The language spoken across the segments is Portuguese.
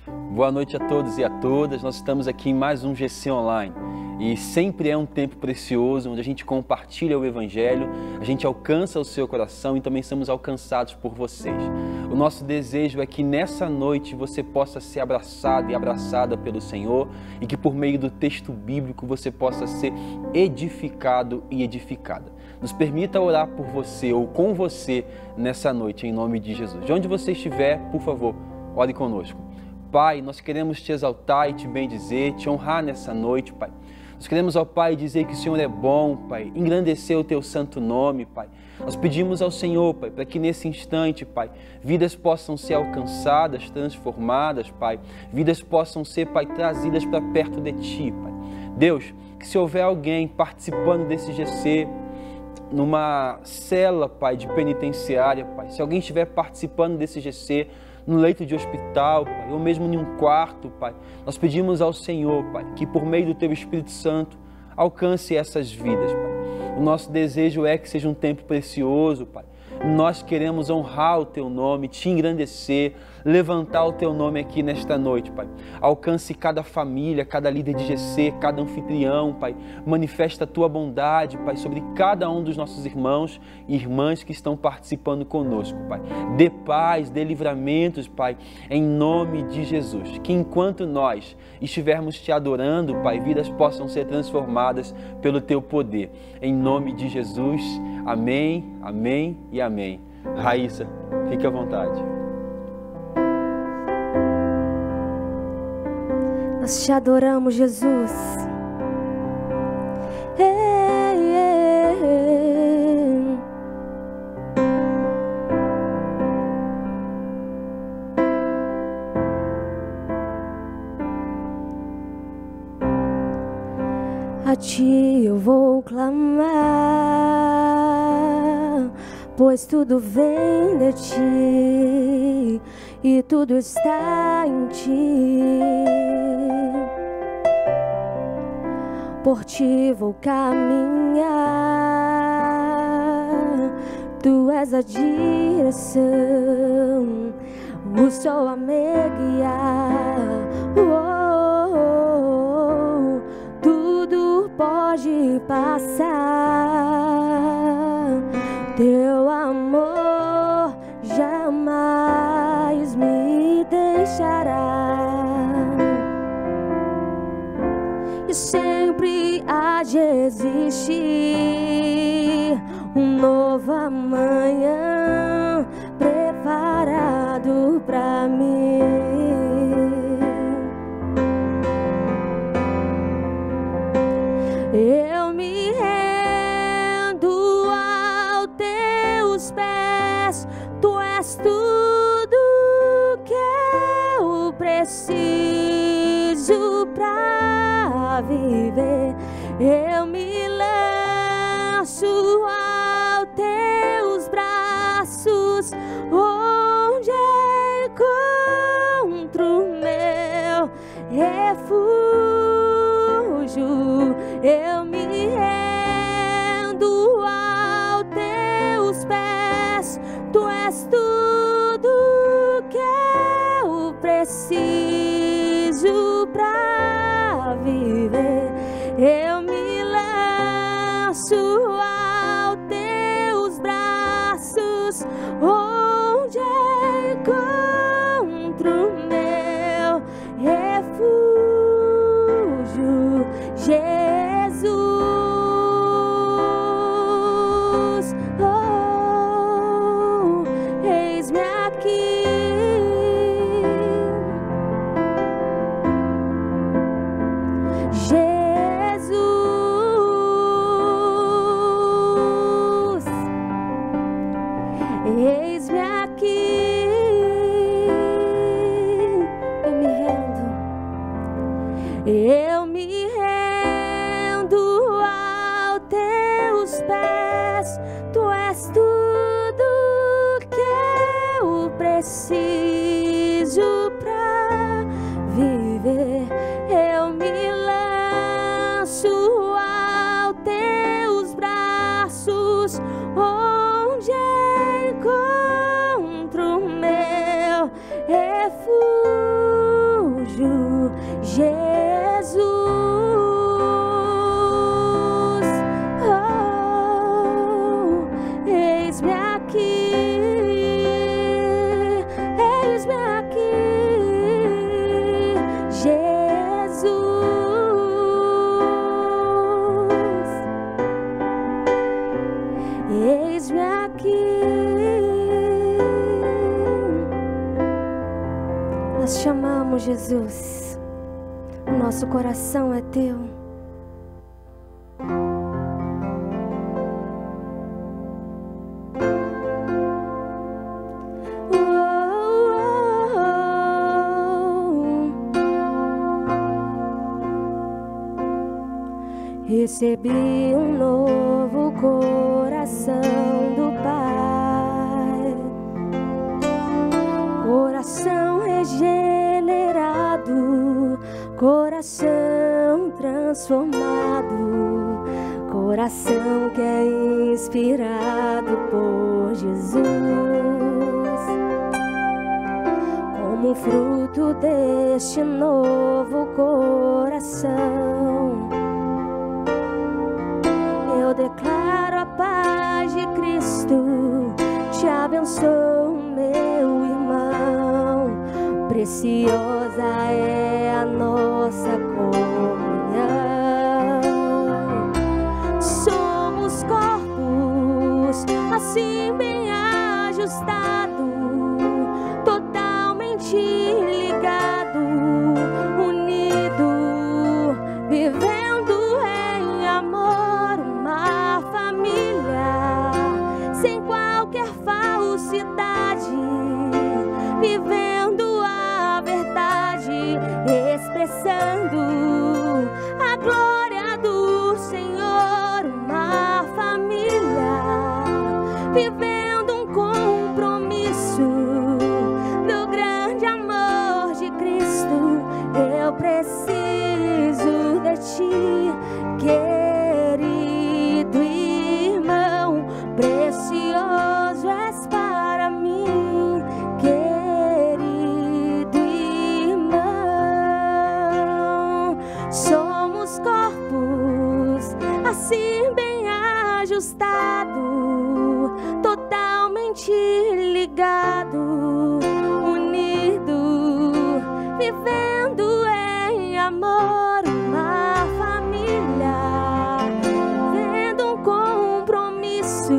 Boa noite a todos e a todas. Nós estamos aqui em mais um GC Online e sempre é um tempo precioso onde a gente compartilha o Evangelho, a gente alcança o seu coração e também somos alcançados por vocês. O nosso desejo é que nessa noite você possa ser abraçado e abraçada pelo Senhor e que por meio do texto bíblico você possa ser edificado e edificada. Nos permita orar por você ou com você nessa noite, em nome de Jesus. De onde você estiver, por favor, ore conosco. Pai, nós queremos te exaltar e te bendizer, te honrar nessa noite, Pai. Nós queremos, ó Pai, dizer que o Senhor é bom, Pai, engrandecer o teu santo nome, Pai. Nós pedimos ao Senhor, Pai, para que nesse instante, Pai, vidas possam ser alcançadas, transformadas, Pai. Vidas possam ser, Pai, trazidas para perto de Ti, Pai. Deus, que se houver alguém participando desse GC, numa cela, Pai, de penitenciária, Pai, se alguém estiver participando desse GC, no leito de hospital, Pai, ou mesmo em um quarto, Pai, nós pedimos ao Senhor, Pai, que por meio do Teu Espírito Santo alcance essas vidas, Pai. O nosso desejo é que seja um tempo precioso, Pai. Nós queremos honrar o Teu nome, te engrandecer, levantar o Teu nome aqui nesta noite, Pai. Alcance cada família, cada líder de GC, cada anfitrião, Pai. Manifesta a Tua bondade, Pai, sobre cada um dos nossos irmãos e irmãs que estão participando conosco, Pai. Dê paz, dê livramentos, Pai, em nome de Jesus. Que enquanto nós estivermos Te adorando, Pai, vidas possam ser transformadas pelo Teu poder. Em nome de Jesus, amém, amém e amém. Raíssa, fique à vontade. Nós te adoramos, Jesus. A Ti eu vou clamar, pois tudo vem de Ti e tudo está em Ti. Por Ti vou caminhar, Tu és a direção, o Sol a me guiar. Tudo pode passar, Teu amor jamais me deixará. E sempre há de existir um novo amanhã preparado pra mim. Eu me rendo aos Teus pés, Tu és tudo que eu preciso pra viver. Eu me lanço aos Teus braços, onde encontro meu refúgio. Eu me rendo aos Teus pés, Tu és tudo que eu preciso pra viver. Eu me lanço aos Teus braços, onde encontro meu refúgio. Jesus, oh, eis-me aqui. Jesus, eis-me aqui. Eu me rendo. Eu me rendo aos Teus pés, Tu és tudo que eu preciso pra viver. Eu me lanço aos Teus braços, onde encontro meu refúgio. Nós te amamos, Jesus. O nosso coração é teu. Recebi um novo coração do Pai, coração regenerado, coração transformado, coração que é inspirado por Jesus. Como fruto deste novo coração, eu declaro a paz de Cristo, te abençoo, meu irmão. Preciosa é a nossa comunhão. Somos corpos assim bem ajustados, totalmente ligado, unido, vivendo em amor, uma família sem qualquer falsidade, vivendo a verdade, expressando a glória do Senhor, uma família vivendo um compromisso do grande amor de Cristo. Eu preciso de ti, querido irmão, precioso és para mim, querido irmão. Somos corpos assim bem ajustados, totalmente ligado, unido, vivendo em amor, uma família, vivendo um compromisso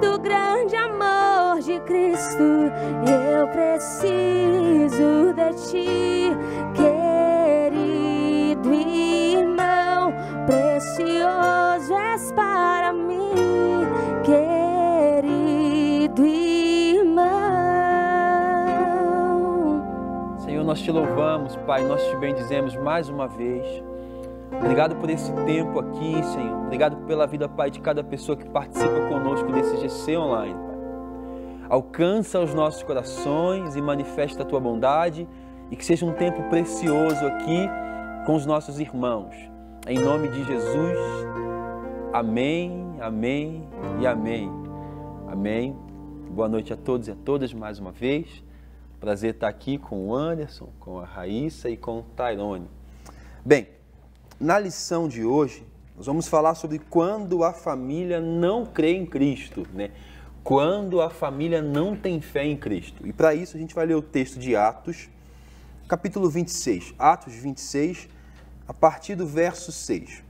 do grande amor de Cristo. Eu preciso de ti, querido irmão, precioso és para mim, querido irmão. Senhor, nós te louvamos, Pai, nós te bendizemos mais uma vez. Obrigado por esse tempo aqui, Senhor. Obrigado pela vida, Pai, de cada pessoa que participa conosco desse GC Online, Pai. Alcança os nossos corações e manifesta a Tua bondade, e que seja um tempo precioso aqui com os nossos irmãos. Em nome de Jesus, amém, amém e amém. Amém. Boa noite a todos e a todas mais uma vez. Prazer estar aqui com o Anderson, com a Raíssa e com o Tairone. Bem, na lição de hoje, nós vamos falar sobre quando a família não crê em Cristo, né? Quando a família não tem fé em Cristo. E para isso a gente vai ler o texto de Atos, capítulo 26. Atos 26, a partir do verso 6.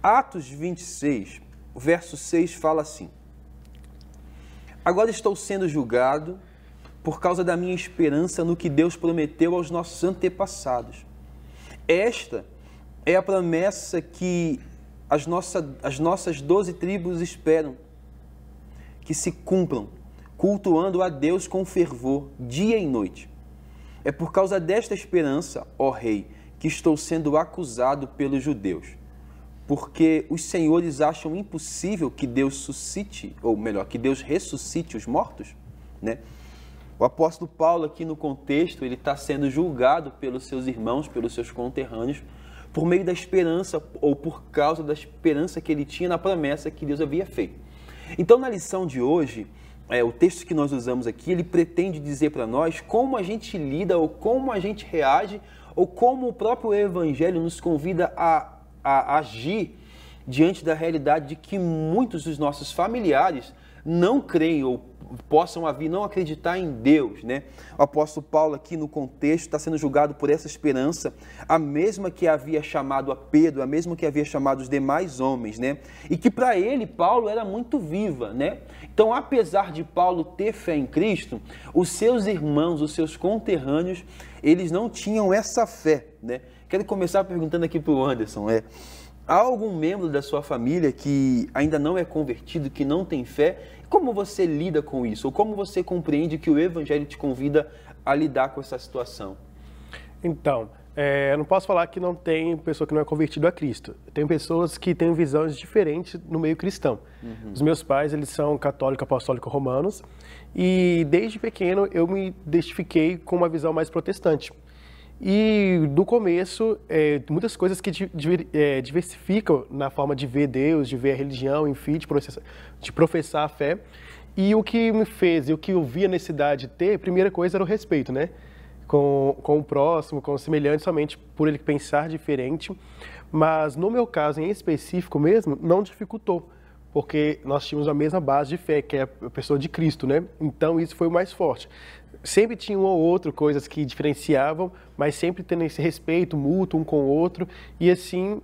Atos 26, o verso 6 fala assim: agora estou sendo julgado por causa da minha esperança no que Deus prometeu aos nossos antepassados. Esta é a promessa que as nossas 12 tribos esperam que se cumpram, cultuando a Deus com fervor, dia e noite. É por causa desta esperança, ó Rei, que estou sendo acusado pelos judeus, porque os senhores acham impossível que Deus suscite, ou melhor, que Deus ressuscite os mortos, né? O apóstolo Paulo aqui no contexto, ele está sendo julgado pelos seus irmãos, pelos seus conterrâneos, por meio da esperança, ou por causa da esperança que ele tinha na promessa que Deus havia feito. Então, na lição de hoje, o texto que nós usamos aqui, ele pretende dizer para nós como a gente lida, ou como a gente reage, ou como o próprio Evangelho nos convida a agir diante da realidade de que muitos dos nossos familiares não creem ou possam vir não acreditar em Deus, né? O apóstolo Paulo aqui no contexto está sendo julgado por essa esperança, a mesma que havia chamado a Pedro, a mesma que havia chamado os demais homens, né? E que para ele, Paulo, era muito viva, né? Então, apesar de Paulo ter fé em Cristo, os seus irmãos, os seus conterrâneos, eles não tinham essa fé, né? Quero começar perguntando aqui para o Anderson, há algum membro da sua família que ainda não é convertido, que não tem fé? Como você lida com isso? Ou como você compreende que o Evangelho te convida a lidar com essa situação? Então, eu não posso falar que não tem pessoa que não é convertida a Cristo. Tem pessoas que têm visões diferentes no meio cristão. Os meus pais, eles são católicos apostólicos romanos e desde pequeno eu me identifiquei com uma visão mais protestante. E do começo, muitas coisas que diversificam na forma de ver Deus, de ver a religião, enfim, de professar a fé. E o que me fez, e o que eu vi a necessidade de ter, a primeira coisa era o respeito, né? Com o próximo, com o semelhante, somente por ele pensar diferente. Mas no meu caso em específico mesmo, não dificultou, porque nós tínhamos a mesma base de fé, que é a pessoa de Cristo, né? Então isso foi o mais forte. Sempre tinha um ou outro, coisas que diferenciavam, mas sempre tendo esse respeito mútuo um com o outro, e assim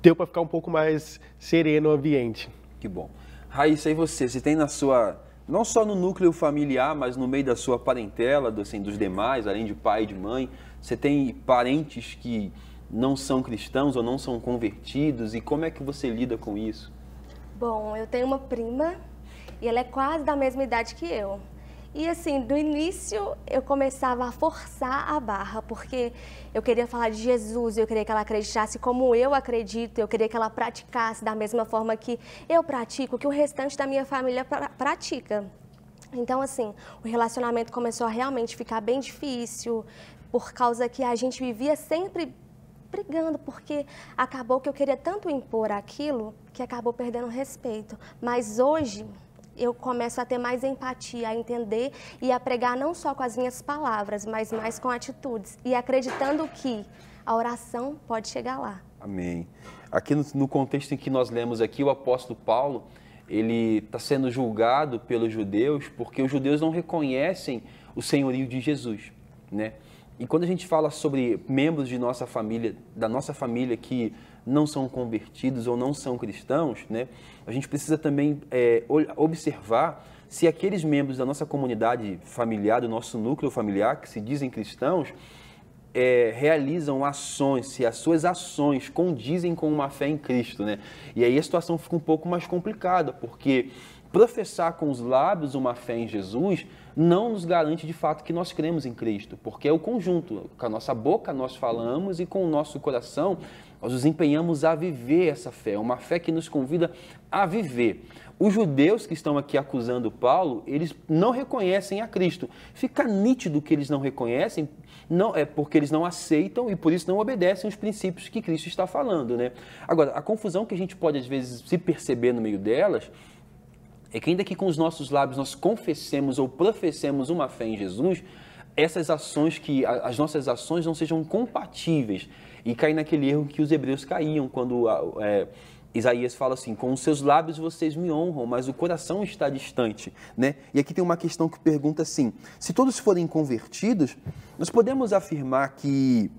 deu para ficar um pouco mais sereno o ambiente. Que bom. Raíssa, e você tem na sua, não só no núcleo familiar, mas no meio da sua parentela, dos demais, além de pai e de mãe, você tem parentes que não são cristãos ou não são convertidos, e como é que você lida com isso? Bom, eu tenho uma prima e ela é quase da mesma idade que eu. E assim, do início eu começava a forçar a barra, porque eu queria falar de Jesus, eu queria que ela acreditasse como eu acredito, eu queria que ela praticasse da mesma forma que eu pratico, que o restante da minha família pratica. Então assim, o relacionamento começou a realmente ficar bem difícil, por causa que a gente vivia sempre brigando, porque acabou que eu queria tanto impor aquilo, que acabou perdendo o respeito. Mas hoje eu começo a ter mais empatia, a entender e a pregar não só com as minhas palavras, mas mais com atitudes. E acreditando que a oração pode chegar lá. Amém. Aqui no contexto em que nós lemos aqui, o apóstolo Paulo, ele está sendo julgado pelos judeus, porque os judeus não reconhecem o senhorio de Jesus, né? E quando a gente fala sobre membros de nossa família, da nossa família que não são convertidos ou não são cristãos, né, a gente precisa também observar se aqueles membros da nossa comunidade familiar, do nosso núcleo familiar, que se dizem cristãos, realizam ações, se as suas ações condizem com uma fé em Cristo, né? E aí a situação fica um pouco mais complicada, porque professar com os lábios uma fé em Jesus não nos garante de fato que nós cremos em Cristo, porque é o conjunto. Com a nossa boca nós falamos e com o nosso coração nós nos empenhamos a viver essa fé, uma fé que nos convida a viver. Os judeus que estão aqui acusando Paulo, eles não reconhecem a Cristo. Fica nítido que eles não reconhecem, não é porque eles não aceitam e por isso não obedecem os princípios que Cristo está falando, né? Agora, a confusão que a gente pode às vezes se perceber no meio delas é que ainda que com os nossos lábios nós confessemos ou professemos uma fé em Jesus, essas ações as nossas ações não sejam compatíveis e cair naquele erro que os hebreus caíam quando Isaías fala assim: com os seus lábios vocês me honram, mas o coração está distante, né? E aqui tem uma questão que pergunta assim: se todos forem convertidos, nós podemos afirmar que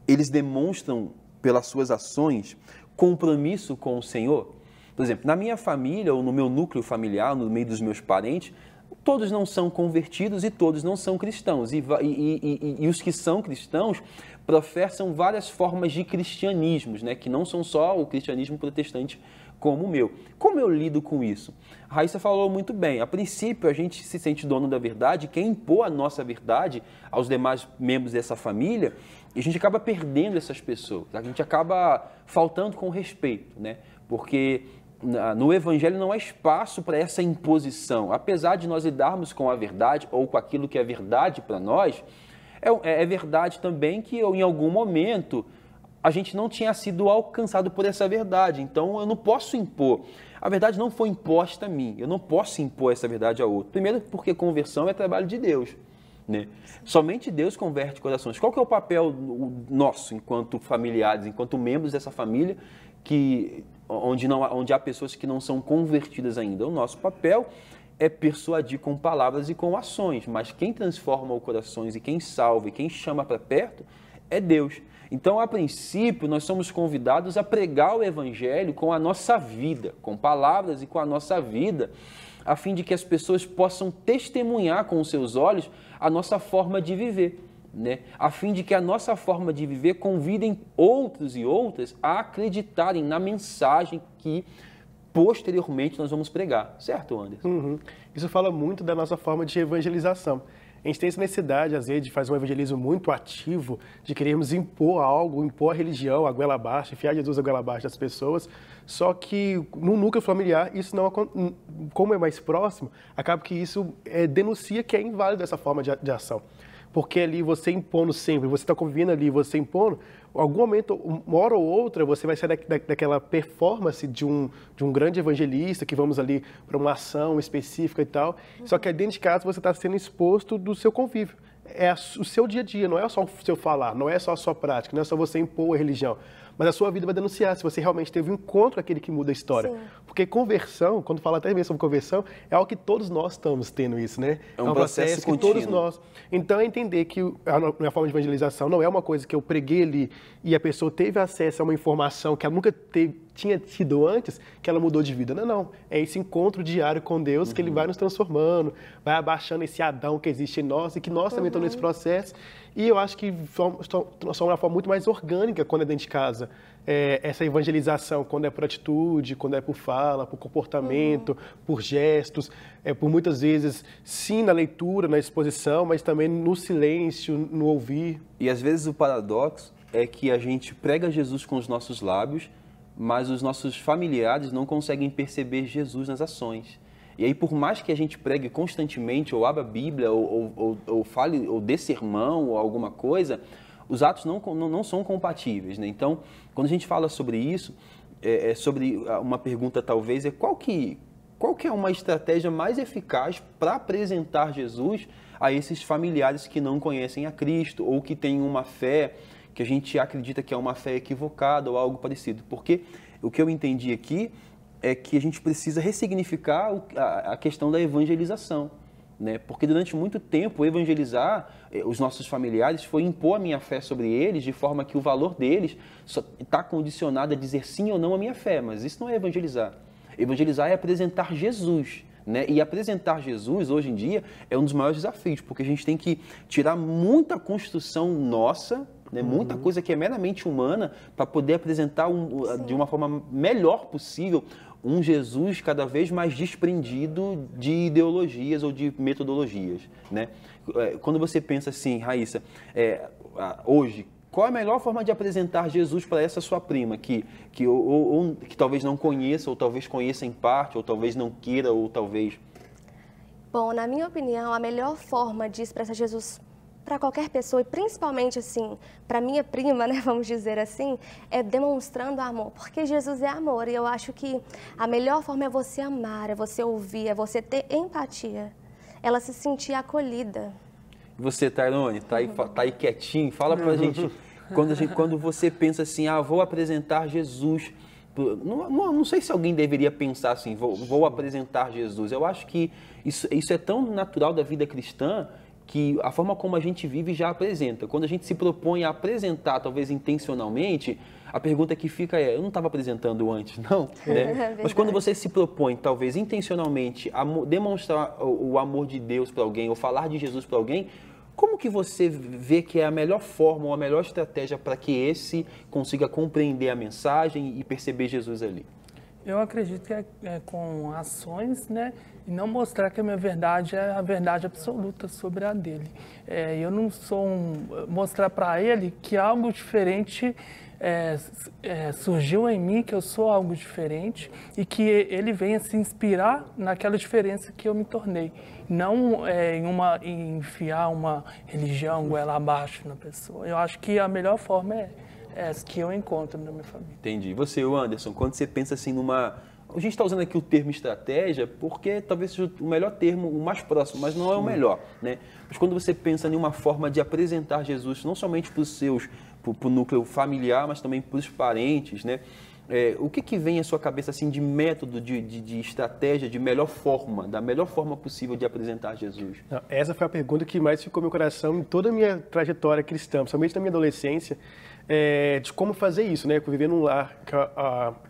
eles demonstram pelas suas ações compromisso com o Senhor? Por exemplo, na minha família ou no meu núcleo familiar, no meio dos meus parentes, todos não são convertidos e todos não são cristãos. E os que são cristãos professam várias formas de cristianismos, né? Que não são só o cristianismo protestante como o meu. Como eu lido com isso? A Raíssa falou muito bem. A princípio, a gente se sente dono da verdade, quer impor a nossa verdade aos demais membros dessa família, e a gente acaba perdendo essas pessoas. A gente acaba faltando com respeito, né? Porque no Evangelho não há espaço para essa imposição. Apesar de nós lidarmos com a verdade ou com aquilo que é verdade para nós, é verdade também que em algum momento a gente não tinha sido alcançado por essa verdade. Então eu não posso impor. A verdade não foi imposta a mim. Eu não posso impor essa verdade a outro. Primeiro porque conversão é trabalho de Deus, né? Somente Deus converte corações. Qual que é o papel nosso enquanto familiares, enquanto membros dessa família onde há pessoas que não são convertidas ainda? O nosso papel é persuadir com palavras e com ações, mas quem transforma os corações e quem salva e quem chama para perto é Deus. Então, a princípio, nós somos convidados a pregar o Evangelho com a nossa vida, com palavras e com a nossa vida, a fim de que as pessoas possam testemunhar com os seus olhos a nossa forma de viver, né? A fim de que a nossa forma de viver convidem outros e outras a acreditarem na mensagem que posteriormente nós vamos pregar. Certo, Anderson? Uhum. Isso fala muito da nossa forma de evangelização. A gente tem essa necessidade, às vezes, de fazer um evangelismo muito ativo, de querermos impor algo, impor a religião, a goela abaixo, enfiar Jesus a goela abaixo das pessoas. Só que no núcleo familiar, isso não, como é mais próximo, acaba que isso denuncia que é inválido essa forma de ação. Porque ali você impondo sempre, você está convivendo ali, você impondo, em algum momento, uma hora ou outra, você vai sair daquela performance de um grande evangelista, que vamos ali para uma ação específica e tal, só que dentro de casa você está sendo exposto do seu convívio. É o seu dia a dia, não é só o seu falar, não é só a sua prática, não é só você impor a religião. Mas a sua vida vai denunciar se você realmente teve um encontro aquele que muda a história. Sim. Porque conversão, quando fala até mesmo sobre conversão, é algo que todos nós estamos tendo isso, né? É um processo que todos nós. Então é entender que a minha forma de evangelização não é uma coisa que eu preguei ali e a pessoa teve acesso a uma informação que ela nunca tinha tido antes, que ela mudou de vida. Não, não. É esse encontro diário com Deus que Ele vai nos transformando, vai abaixando esse Adão que existe em nós e que nós também estamos nesse processo. E eu acho que somos uma forma muito mais orgânica quando é dentro de casa. Essa evangelização, quando é por atitude, quando é por fala, por comportamento, por gestos, por muitas vezes, sim, na leitura, na exposição, mas também no silêncio, no ouvir. E às vezes o paradoxo é que a gente prega Jesus com os nossos lábios, mas os nossos familiares não conseguem perceber Jesus nas ações. E aí, por mais que a gente pregue constantemente, ou abra a Bíblia, ou fale, ou dê sermão, ou alguma coisa, os atos não são compatíveis, né? Então, quando a gente fala sobre isso, sobre uma pergunta talvez, qual que é uma estratégia mais eficaz para apresentar Jesus a esses familiares que não conhecem a Cristo, ou que têm uma fé que a gente acredita que é uma fé equivocada, ou algo parecido? Porque o que eu entendi aqui é que a gente precisa ressignificar a questão da evangelização, né? Porque durante muito tempo evangelizar os nossos familiares foi impor a minha fé sobre eles, de forma que o valor deles está condicionado a dizer sim ou não à minha fé, mas isso não é evangelizar. Evangelizar é apresentar Jesus, né? E apresentar Jesus, hoje em dia, é um dos maiores desafios, porque a gente tem que tirar muita construção nossa, né, muita coisa que é meramente humana, para poder apresentar de uma forma melhor possível um Jesus cada vez mais desprendido de ideologias ou de metodologias, né? Quando você pensa assim, Raíssa, hoje, qual é a melhor forma de apresentar Jesus para essa sua prima, que talvez não conheça, ou talvez conheça em parte, ou talvez não queira, ou talvez... Bom, na minha opinião, a melhor forma de expressar Jesus para qualquer pessoa, e principalmente assim, para minha prima, né, vamos dizer assim, é demonstrando amor, porque Jesus é amor, e eu acho que a melhor forma é você amar, é você ouvir, é você ter empatia, ela se sentir acolhida. Você, Tairone, tá aí quietinho, fala pra gente, quando você pensa assim, vou apresentar Jesus, não sei se alguém deveria pensar assim, vou apresentar Jesus, eu acho que isso é tão natural da vida cristã, que a forma como a gente vive já apresenta. Quando a gente se propõe a apresentar, talvez intencionalmente, a pergunta que fica eu não estava apresentando antes, não? Né? Mas quando você se propõe, talvez intencionalmente, a demonstrar o amor de Deus para alguém, ou falar de Jesus para alguém, como que você vê que é a melhor forma ou a melhor estratégia para que esse consiga compreender a mensagem e perceber Jesus ali? Eu acredito que é com ações, né? E não mostrar que a minha verdade é a verdade absoluta sobre a dele. Eu não sou mostrar para ele que algo diferente surgiu em mim, que eu sou algo diferente e que ele venha se inspirar naquela diferença que eu me tornei. Não em enfiar uma religião goela abaixo na pessoa. Eu acho que a melhor forma é essa que eu encontro na minha família. Entendi. Você, Anderson, quando você pensa assim numa... A gente está usando aqui o termo estratégia porque talvez seja o melhor termo, o mais próximo, mas não é o melhor, né? Mas quando você pensa em uma forma de apresentar Jesus, não somente para os seus, para o núcleo familiar, mas também para os parentes, né? o que vem à sua cabeça assim de método, de estratégia, de melhor forma, da melhor forma possível de apresentar Jesus? Não, essa foi a pergunta que mais ficou no meu coração em toda a minha trajetória cristã, principalmente na minha adolescência, de como fazer isso, né? Eu vivia num lar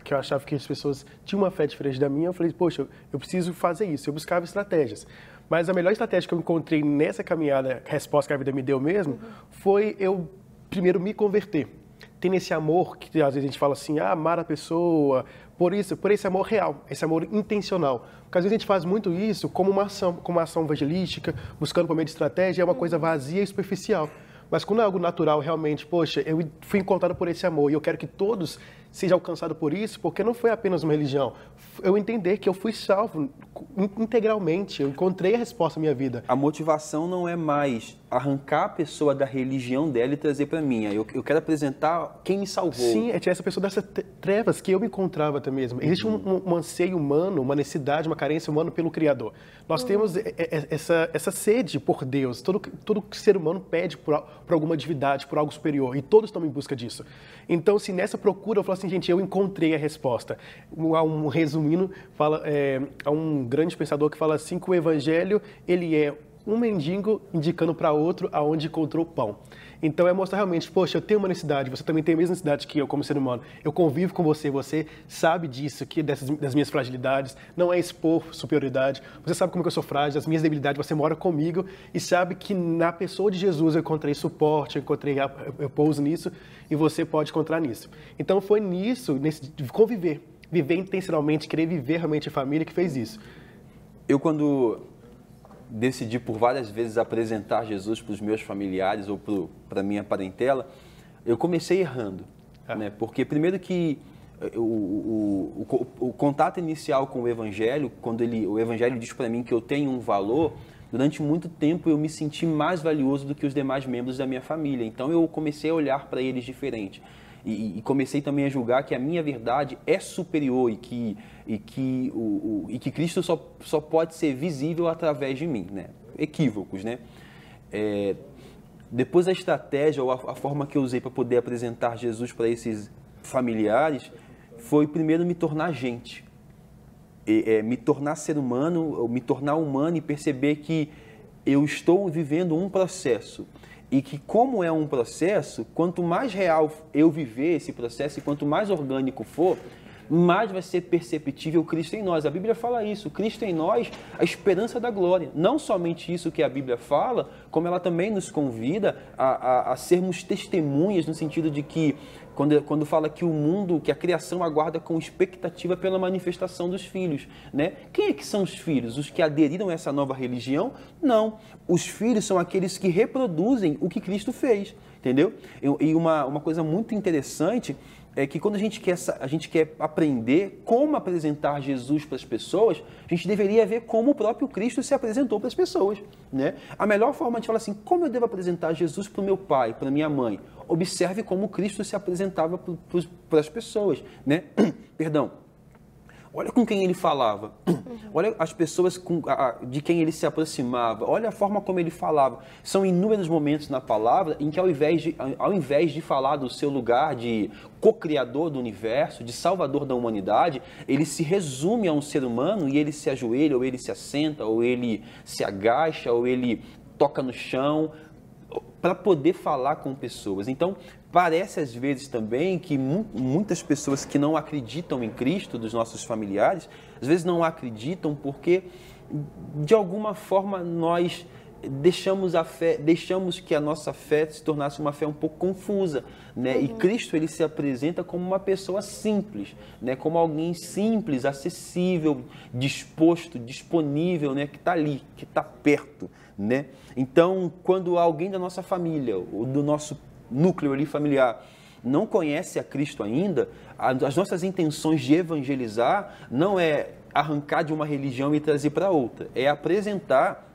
que eu achava que as pessoas tinham uma fé diferente da minha, eu falei, poxa, eu preciso fazer isso, eu buscava estratégias. Mas a melhor estratégia que eu encontrei nessa caminhada, a resposta que a vida me deu mesmo, foi eu primeiro me converter. Tem esse amor que às vezes a gente fala assim, amar a pessoa, por esse amor real, esse amor intencional. Porque às vezes a gente faz muito isso como uma ação evangelística, buscando por meio de estratégia, é uma coisa vazia e superficial. Mas quando é algo natural, realmente, poxa, eu fui encontrado por esse amor e eu quero que todos sejam alcançados por isso, porque não foi apenas uma religião. Eu entender que eu fui salvo integralmente, eu encontrei a resposta na minha vida. A motivação não é mais arrancar a pessoa da religião dela e trazer para mim. Eu quero apresentar quem me salvou. Sim, é tirar essa pessoa dessas trevas que eu me encontrava até mesmo. Existe um anseio humano, uma necessidade, uma carência humana pelo Criador. Nós temos essa sede por Deus. Todo ser humano pede por alguma divindade, por algo superior. E todos estão em busca disso. Então, se nessa procura, eu falo assim, gente, eu encontrei a resposta. Resumindo, há um grande pensador que fala assim que o Evangelho, ele é um mendigo indicando para outro aonde encontrou pão. Então é mostrar realmente, poxa, eu tenho uma necessidade, você também tem a mesma necessidade que eu como ser humano. Eu convivo com você, você sabe disso, das minhas fragilidades, não é expor superioridade. Você sabe como que eu sou frágil, as minhas debilidades, você mora comigo e sabe que na pessoa de Jesus eu encontrei suporte, eu pouso nisso e você pode encontrar nisso. Então foi nisso, de conviver, viver intencionalmente, querer viver realmente em família que fez isso. Eu quando decidi por várias vezes apresentar Jesus para os meus familiares ou para a minha parentela, eu comecei errando, né? Porque primeiro que o contato inicial com o Evangelho, quando o Evangelho diz para mim que eu tenho um valor, durante muito tempo eu me senti mais valioso do que os demais membros da minha família. Então eu comecei a olhar para eles diferente. E comecei também a julgar que a minha verdade é superior e que Cristo só pode ser visível através de mim, né? Equívocos, né? Depois a estratégia ou a forma que eu usei para poder apresentar Jesus para esses familiares foi primeiro me tornar gente, me tornar ser humano, me tornar humano e perceber que eu estou vivendo um processo. E que como é um processo, quanto mais real eu viver esse processo e quanto mais orgânico for, mais vai ser perceptível Cristo em nós. A Bíblia fala isso, Cristo em nós, a esperança da glória. Não somente isso que a Bíblia fala, como ela também nos convida a sermos testemunhas no sentido de que quando fala que o mundo, que a criação aguarda com expectativa pela manifestação dos filhos, né? Quem é que são os filhos? Os que aderiram a essa nova religião? Não. Os filhos são aqueles que reproduzem o que Cristo fez, entendeu? E uma coisa muito interessante é que quando a gente quer aprender como apresentar Jesus para as pessoas, a gente deveria ver como o próprio Cristo se apresentou para as pessoas, né? A melhor forma de falar assim, como eu devo apresentar Jesus para o meu pai, para a minha mãe? Observe como Cristo se apresentava para as pessoas, né? Perdão. Olha com quem ele falava, olha as pessoas de quem ele se aproximava, olha a forma como ele falava. São inúmeros momentos na palavra em que ao invés de falar do seu lugar de co-criador do universo, de salvador da humanidade, ele se resume a um ser humano e ele se ajoelha, ou ele se assenta, ou ele se agacha, ou ele toca no chão, para poder falar com pessoas. Então, parece às vezes também que muitas pessoas que não acreditam em Cristo, dos nossos familiares, às vezes não acreditam porque, de alguma forma, nós deixamos que a nossa fé se tornasse uma fé um pouco confusa, né? E Cristo, ele se apresenta como uma pessoa simples, né? Como alguém simples, acessível, disposto, disponível, né? Que está ali, que está perto, né? Então, quando alguém da nossa família, ou do nosso núcleo ali familiar, não conhece a Cristo ainda, as nossas intenções de evangelizar não é arrancar de uma religião e trazer para outra, é apresentar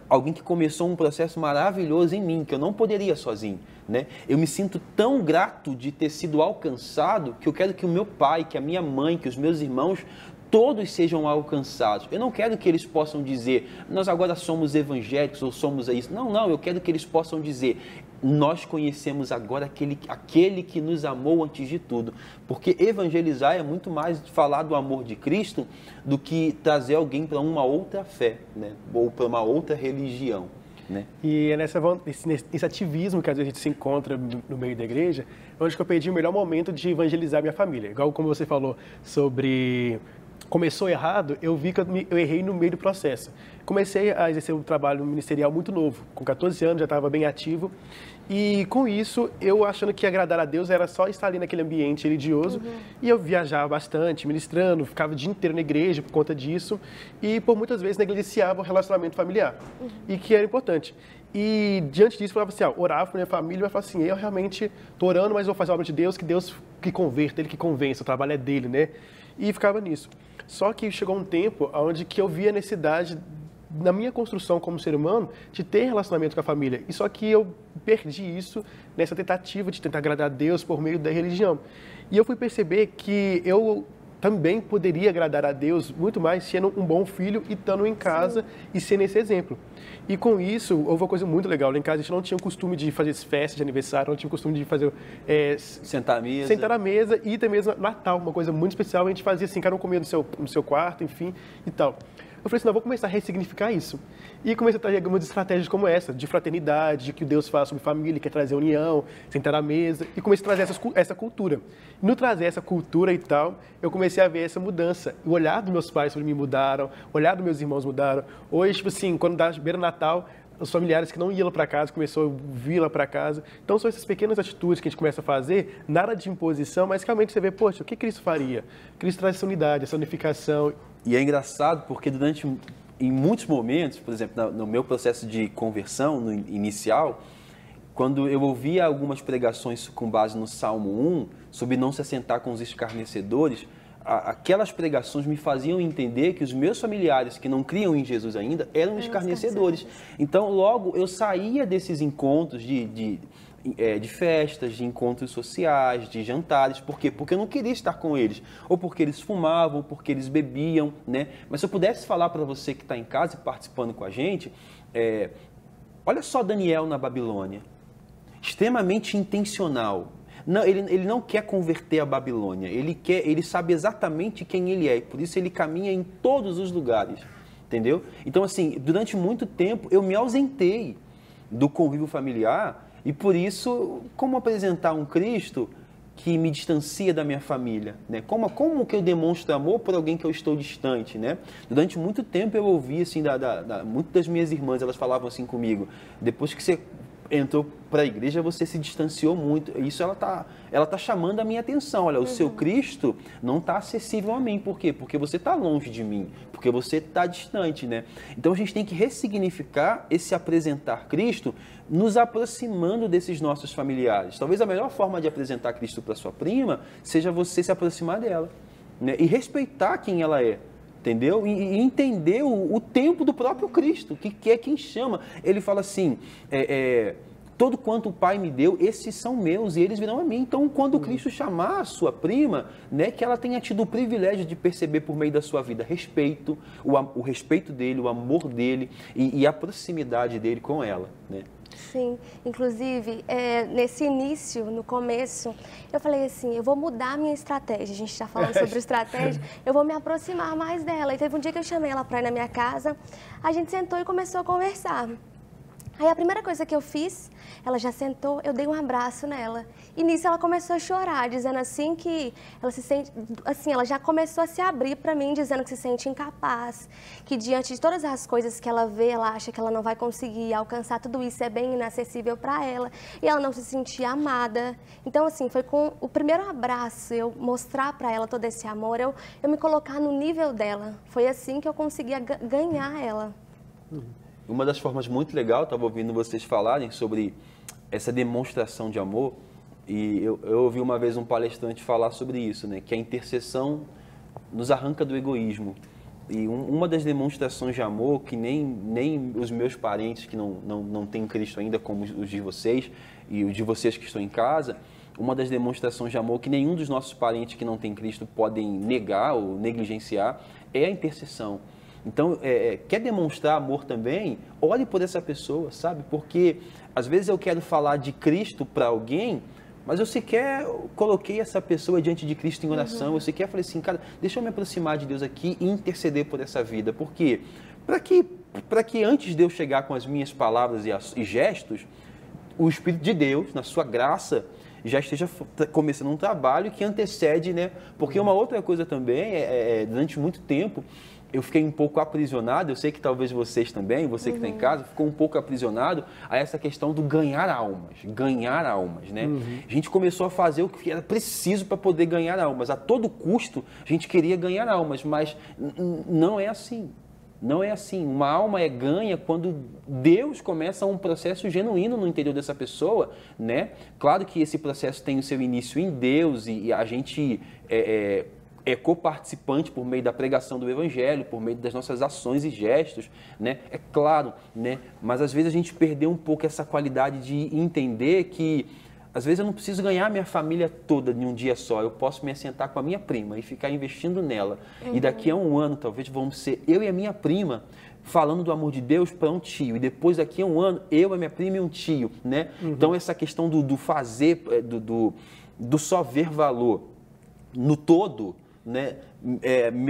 alguém que começou um processo maravilhoso em mim, que eu não poderia sozinho, né? Eu me sinto tão grato de ter sido alcançado que eu quero que o meu pai, que a minha mãe, que os meus irmãos, todos sejam alcançados. Eu não quero que eles possam dizer, nós agora somos evangélicos ou somos isso. Não, eu quero que eles possam dizer, nós conhecemos agora aquele que nos amou antes de tudo. Porque evangelizar é muito mais falar do amor de Cristo do que trazer alguém para uma outra fé, né? Ou para uma outra religião. Né? E é nesse ativismo que às vezes a gente se encontra no meio da igreja, onde eu perdi o melhor momento de evangelizar minha família. Igual como você falou sobre começou errado, eu vi que eu errei no meio do processo. Comecei a exercer um trabalho ministerial muito novo, com 14 anos, já estava bem ativo. E com isso, eu achando que agradar a Deus era só estar ali naquele ambiente religioso. E eu viajava bastante, ministrando, ficava o dia inteiro na igreja por conta disso. E por muitas vezes negligenciava o relacionamento familiar, e que era importante. E diante disso, eu falava assim, orava para minha família, eu falava assim, eu realmente estou orando, mas vou fazer a obra de Deus, que Deus que converta, Ele que convence, o trabalho é dele, né? E ficava nisso. Só que chegou um tempo onde que eu via a necessidade, na minha construção como ser humano, de ter relacionamento com a família. E só que eu perdi isso nessa tentativa de tentar agradar a Deus por meio da religião. E eu fui perceber que eu também poderia agradar a Deus muito mais sendo um bom filho e estando em casa e sendo esse exemplo. E com isso, houve uma coisa muito legal. Lá em casa a gente não tinha o costume de fazer festas de aniversário, não tinha o costume de fazer... sentar à mesa e até mesmo Natal, uma coisa muito especial. A gente fazia assim, cada um comia no seu quarto, enfim, e tal. Eu falei assim, não, vou começar a ressignificar isso. E comecei a trazer algumas estratégias como essa, de fraternidade, de que Deus fala sobre família, quer trazer união, sentar à mesa. E comecei a trazer essa cultura. E no trazer essa cultura e tal, eu comecei a ver essa mudança. O olhar dos meus pais sobre mim mudaram, o olhar dos meus irmãos mudaram. Hoje, tipo assim, quando dá beira Natal, os familiares que não iam lá para casa, começou a vir lá para casa. Então, são essas pequenas atitudes que a gente começa a fazer, nada de imposição, mas realmente você vê, poxa, o que Cristo faria? Cristo traz essa unidade, essa unificação. E é engraçado porque em muitos momentos, por exemplo, no meu processo de conversão no inicial, quando eu ouvia algumas pregações com base no Salmo 1, sobre não se assentar com os escarnecedores, aquelas pregações me faziam entender que os meus familiares que não criam em Jesus ainda eram escarnecedores. Então, logo, eu saía desses encontros de festas, de encontros sociais, de jantares. Por quê? Porque eu não queria estar com eles. Ou porque eles fumavam, ou porque eles bebiam, né? Mas se eu pudesse falar para você que está em casa e participando com a gente, olha só Daniel na Babilônia. Extremamente intencional. Não, ele não quer converter a Babilônia. Ele sabe exatamente quem ele é. E por isso ele caminha em todos os lugares. Entendeu? Então, assim, durante muito tempo eu me ausentei do convívio familiar. E por isso, como apresentar um Cristo que me distancia da minha família? Né? Como que eu demonstro amor por alguém que eu estou distante? Né? Durante muito tempo eu ouvi, assim, muitas das minhas irmãs, elas falavam assim comigo, depois que você entrou para a igreja, você se distanciou muito. Isso ela tá chamando a minha atenção. Olha, o seu Cristo não está acessível a mim. Por quê? Porque você está longe de mim, porque você está distante, né? Então a gente tem que ressignificar esse apresentar Cristo, nos aproximando desses nossos familiares. Talvez a melhor forma de apresentar Cristo para sua prima seja você se aproximar dela, né? E respeitar quem ela é. Entendeu? E entender o tempo do próprio Cristo, que é quem chama. Ele fala assim, todo quanto o Pai me deu, esses são meus e eles virão a mim. Então, quando Cristo chamar a sua prima, né, que ela tenha tido o privilégio de perceber por meio da sua vida respeito, o respeito dele, o amor dele e a proximidade dele com ela, né? Sim, inclusive, nesse início, no começo, eu falei assim, eu vou mudar a minha estratégia, a gente está falando sobre estratégia, eu vou me aproximar mais dela. E teve um dia que eu chamei ela para ir na minha casa, a gente sentou e começou a conversar. Aí a primeira coisa que eu fiz, ela já sentou, eu dei um abraço nela. E nisso ela começou a chorar, dizendo assim que ela se sente, assim, ela já começou a se abrir para mim, dizendo que se sente incapaz, que diante de todas as coisas que ela vê, ela acha que ela não vai conseguir alcançar tudo isso, é bem inacessível para ela, e ela não se sentia amada. Então, assim, foi com o primeiro abraço, eu mostrar para ela todo esse amor, eu me colocar no nível dela. Foi assim que eu conseguia ganhar ela. Uma das formas muito legais, estava ouvindo vocês falarem sobre essa demonstração de amor, e eu ouvi uma vez um palestrante falar sobre isso, né? Que a intercessão nos arranca do egoísmo. E uma das demonstrações de amor que nem os meus parentes que não têm Cristo ainda, como os de vocês e os de vocês que estão em casa, uma das demonstrações de amor que nenhum dos nossos parentes que não têm Cristo podem negar ou negligenciar é a intercessão. Então, quer demonstrar amor também? Olhe por essa pessoa, sabe? Porque Às vezes eu quero falar de Cristo para alguém, mas eu sequer coloquei essa pessoa diante de Cristo em oração. Eu sequer falei assim, cara, deixa eu me aproximar de Deus aqui e interceder por essa vida. Por quê? Para que antes de eu chegar com as minhas palavras e gestos, o Espírito de Deus, na sua graça, já esteja começando um trabalho que antecede, né? Porque uma outra coisa também, durante muito tempo, eu fiquei um pouco aprisionado, eu sei que talvez vocês também, você que está em casa, ficou um pouco aprisionado a essa questão do ganhar almas, né? A gente começou a fazer o que era preciso para poder ganhar almas. A todo custo, a gente queria ganhar almas, mas não é assim. Não é assim. Uma alma é ganha quando Deus começa um processo genuíno no interior dessa pessoa, né? Claro que esse processo tem o seu início em Deus e a gente é coparticipante por meio da pregação do Evangelho, por meio das nossas ações e gestos, né? É claro, né? Mas às vezes a gente perdeu um pouco essa qualidade de entender que às vezes eu não preciso ganhar minha família toda em um dia só. Eu posso me assentar com a minha prima e ficar investindo nela. E daqui a um ano, talvez vamos ser eu e a minha prima falando do amor de Deus para um tio. E depois, daqui a um ano, eu, a minha prima e um tio, né? Então, essa questão do fazer, do só ver valor no todo, né?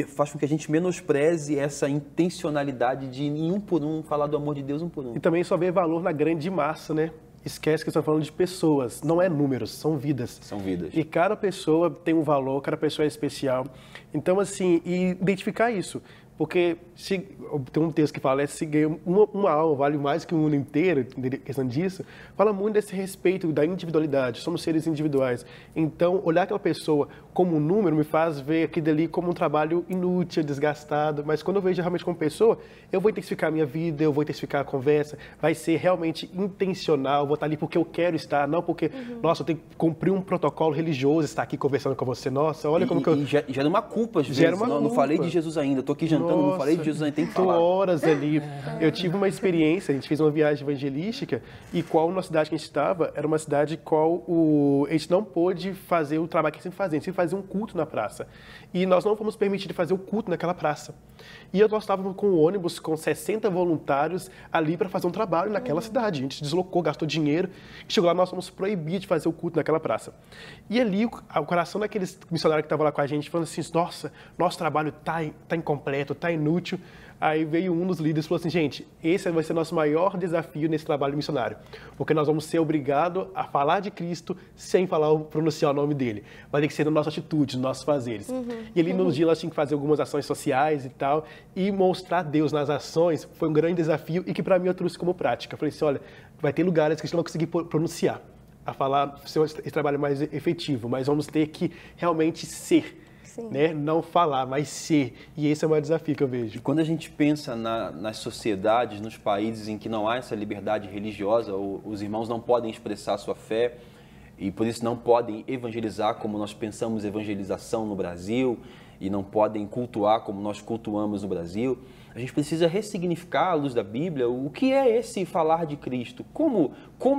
Faz com que a gente menospreze essa intencionalidade de em um por um falar do amor de Deus um por um. E também só ver valor na grande massa, né? Esquece que estão falando de pessoas, não é números, são vidas. São vidas. E cada pessoa tem um valor, cada pessoa é especial. Então, assim, identificar isso. Porque tem um texto que fala, se ganha uma alma vale mais que um mundo inteiro, questão disso, fala muito desse respeito da individualidade, somos seres individuais. Então, olhar aquela pessoa como um número me faz ver aquilo ali como um trabalho inútil, desgastado, mas quando eu vejo realmente como pessoa, eu vou intensificar a minha vida, eu vou intensificar a conversa, vai ser realmente intencional, vou estar ali porque eu quero estar, não porque, nossa, eu tenho que cumprir um protocolo religioso, estar aqui conversando com você, nossa, olha como que eu... E gera uma culpa, às vezes, Gera uma não culpa. falei de Jesus ainda, estou aqui jantando, não falei de Jesus ainda, tem que falar. Horas ali. Eu tive uma experiência, a gente fez uma viagem evangelística e qual na cidade que a gente estava, era uma cidade qual a gente não pôde fazer o trabalho que a gente sempre fazia um culto na praça. E nós não fomos permitidos fazer o culto naquela praça. E nós estávamos com um ônibus com 60 voluntários ali para fazer um trabalho naquela cidade. A gente deslocou, gastou dinheiro. Chegou lá, nós fomos proibidos de fazer o culto naquela praça. E ali, o coração daqueles missionários que estavam lá com a gente, falando assim, nossa, nosso trabalho tá incompleto, tá inútil. Aí veio um dos líderes e falou assim, gente, esse vai ser nosso maior desafio nesse trabalho missionário, porque nós vamos ser obrigados a falar de Cristo sem pronunciar o nome dele. Vai ter que ser na nossa atitude, nos nossos fazeres. E ali nos dias nós tínhamos que fazer algumas ações sociais e tal, e mostrar Deus nas ações foi um grande desafio e que para mim eu trouxe como prática. Eu falei assim, olha, vai ter lugares que a gente não vai conseguir pronunciar, a falar, ser esse trabalho mais efetivo, mas vamos ter que realmente ser. Né? Não falar, mas ser. E esse é o maior desafio que eu vejo. Quando a gente pensa nas sociedades, nos países em que não há essa liberdade religiosa, os irmãos não podem expressar sua fé e por isso não podem evangelizar como nós pensamos evangelização no Brasil e não podem cultuar como nós cultuamos no Brasil, a gente precisa ressignificar, à luz da Bíblia, o que é esse falar de Cristo, como